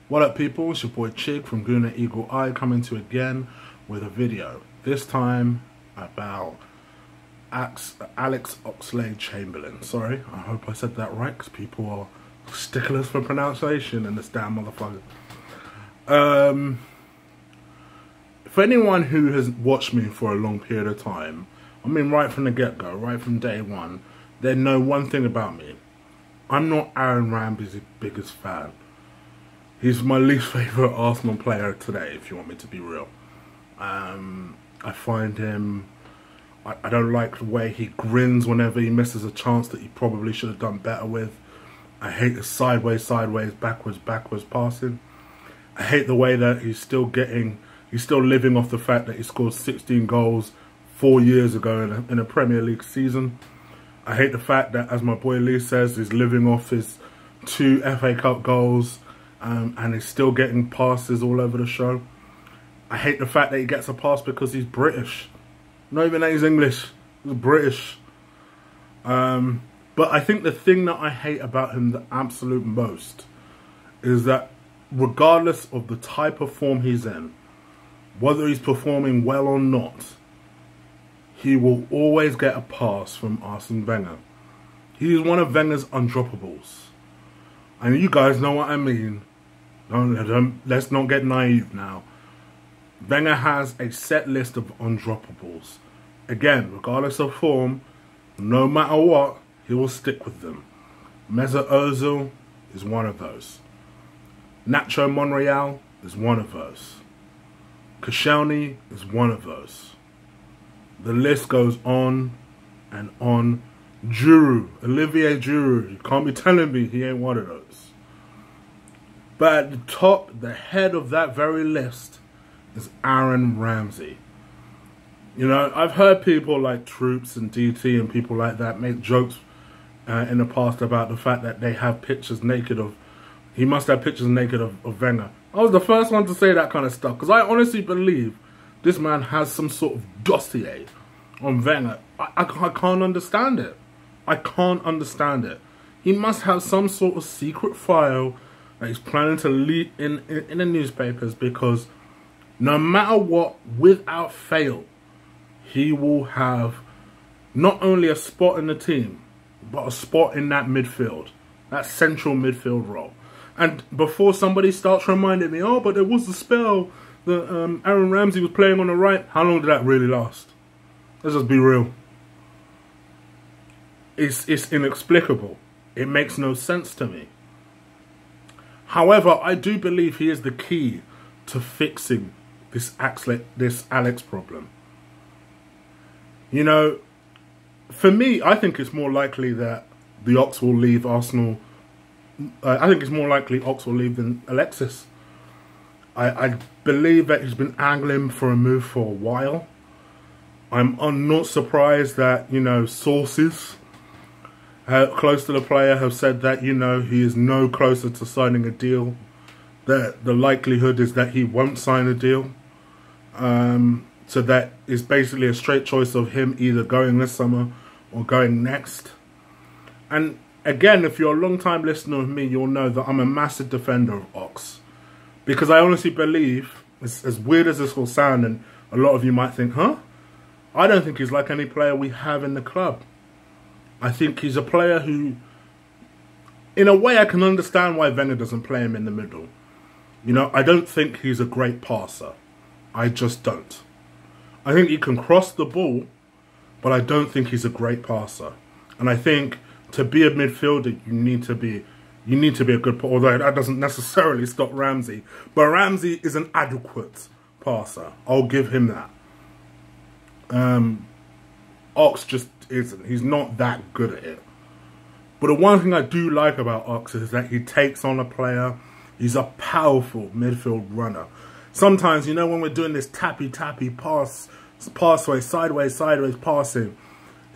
What up, people? It's your boy Chig from Guna Eagle Eye coming to you again with a video. This time about Alex Oxlade-Chamberlin. Sorry, I hope I said that right because people are sticklers for pronunciation in this damn motherfucker. For anyone who has watched me for a long period of time, I mean right from the get-go, right from day one, they know one thing about me. I'm not Aaron Ramsey's biggest fan. He's my least favourite Arsenal player today, if you want me to be real. I find him... I don't like the way he grins whenever he misses a chance that he probably should have done better with. I hate the sideways, backwards passing. I hate the way that he's still living off the fact that he scored 16 goals 4 years ago in a Premier League season. I hate the fact that, as my boy Lee says, he's living off his 2 FA Cup goals. And he's still getting passes all over the show. I hate the fact that he gets a pass because he's British. Not even that he's English. He's British. But I think the thing that I hate about him the absolute most is that regardless of the type of form he's in, whether he's performing well or not, he will always get a pass from Arsene Wenger. He's one of Wenger's undroppables. And you guys know what I mean. Let's not get naive now. Wenger has a set list of undroppables. Again, regardless of form, no matter what, he will stick with them. Mesut Ozil is one of those. Nacho Monreal is one of those. Koscielny is one of those. The list goes on and on. Olivier Giroud, you can't be telling me he ain't one of those. But at the top, the head of that very list is Aaron Ramsey. You know, I've heard people like Troops and DT and people like that make jokes in the past about the fact that they have pictures naked of... He must have pictures naked of Wenger. I was the first one to say that kind of stuff because I honestly believe this man has some sort of dossier on Wenger. I can't understand it. I can't understand it. He must have some sort of secret file that he's planning to leak in the newspapers, because no matter what, without fail, he will have not only a spot in the team, but a spot in that midfield, that central midfield role. And before somebody starts reminding me, oh, but there was a spell that Aaron Ramsey was playing on the right, how long did that really last? Let's just be real. It's inexplicable. It makes no sense to me. However, I do believe he is the key to fixing this Alex problem. You know, for me, I think it's more likely that the Ox will leave Arsenal. I think it's more likely Ox will leave than Alexis. I believe that he's been angling for a move for a while. I'm not surprised that, you know, sources close to the player have said that, you know, he is no closer to signing a deal. That the likelihood is that he won't sign a deal. So that is basically a straight choice of him either going this summer or going next. And again, if you're a long-time listener of me, you'll know that I'm a massive defender of Ox. Because I honestly believe, as weird as this will sound, and a lot of you might think, huh? I don't think he's like any player we have in the club. I think he's a player who, in a way, I can understand why Wenger doesn't play him in the middle. You know, I don't think he's a great passer. I just don't. I think he can cross the ball, but I don't think he's a great passer. And I think to be a midfielder, you need to be a good passer. Although that doesn't necessarily stop Ramsey. But Ramsey is an adequate passer. I'll give him that. Ox just isn't. He's not that good at it. But the one thing I do like about Ox is that he takes on a player. He's a powerful midfield runner. Sometimes, you know, when we're doing this tappy pass sideways passing,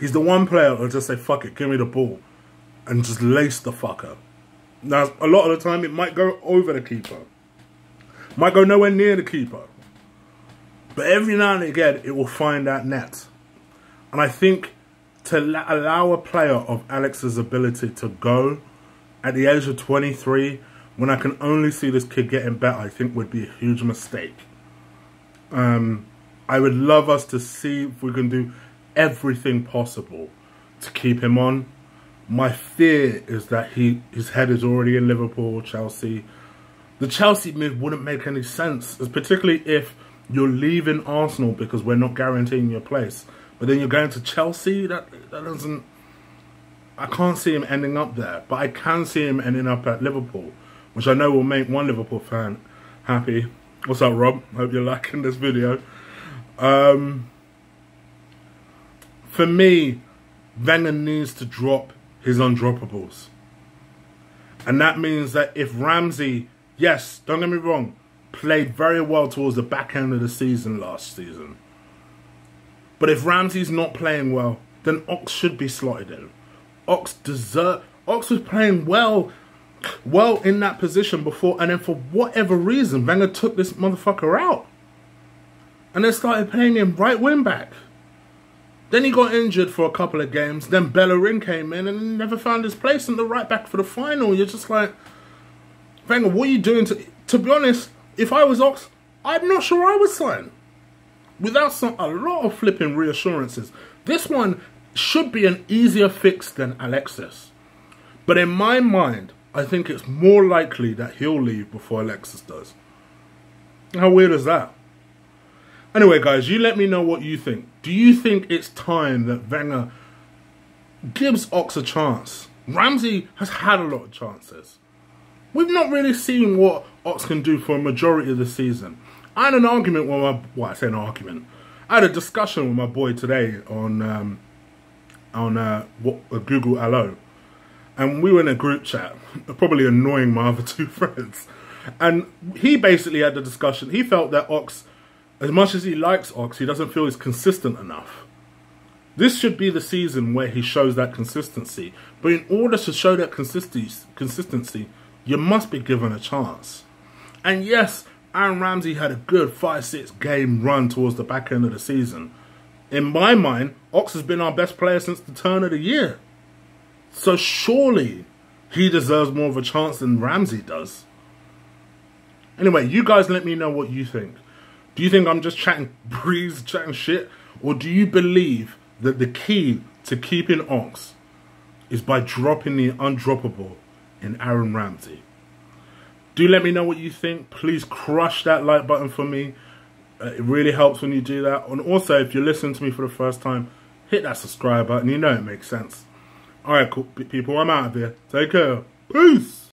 he's the one player who'll just say, fuck it, give me the ball, and just lace the fucker. Now, a lot of the time, it might go over the keeper. Might go nowhere near the keeper. But every now and again, it will find that net. And I think to allow a player of Alex's ability to go at the age of 23 when I can only see this kid getting better, I think would be a huge mistake. I would love us to see if we can do everything possible to keep him on. My fear is that his head is already in Liverpool, Chelsea. The Chelsea move wouldn't make any sense, particularly if you're leaving Arsenal because we're not guaranteeing your place. But then you're going to Chelsea, that doesn't... I can't see him ending up there, but I can see him ending up at Liverpool, which I know will make one Liverpool fan happy. What's up, Rob? Hope you're liking this video. For me, Wenger needs to drop his undroppables. And that means that if Ramsey, yes, don't get me wrong, played very well towards the back end of the season last season. But if Ramsey's not playing well, then Ox should be slotted in. Ox was playing well in that position before, and then for whatever reason, Wenger took this motherfucker out. And then started playing him right wing back. Then he got injured for a couple of games. Then Bellerin came in and never found his place in the right back for the final. You're just like, Wenger, what are you doing? To be honest, if I was Ox, I'm not sure I would sign. Without a lot of flipping reassurances. This one should be an easier fix than Alexis. But in my mind, I think it's more likely that he'll leave before Alexis does. How weird is that? Anyway, guys, you let me know what you think. Do you think it's time that Wenger gives Ox a chance? Ramsey has had a lot of chances. We've not really seen what Ox can do for a majority of the season. I had an argument with my... Well, I say an argument. I had a discussion with my boy today on Google Hello. And we were in a group chat, probably annoying my other two friends. And he basically had the discussion. He felt that Ox, as much as he likes Ox, he doesn't feel he's consistent enough. This should be the season where he shows that consistency. But in order to show that consistency, you must be given a chance. And yes, Aaron Ramsey had a good 5-6 game run towards the back end of the season. In my mind, Ox has been our best player since the turn of the year. So surely he deserves more of a chance than Ramsey does. Anyway, you guys let me know what you think. Do you think I'm just chatting breeze, chatting shit? Or do you believe that the key to keeping Ox is by dropping the undroppable in Aaron Ramsey? Do let me know what you think. Please crush that like button for me. It really helps when you do that. And also, if you're listening to me for the first time, hit that subscribe button. You know it makes sense. Alright, cool people, I'm out of here. Take care. Peace.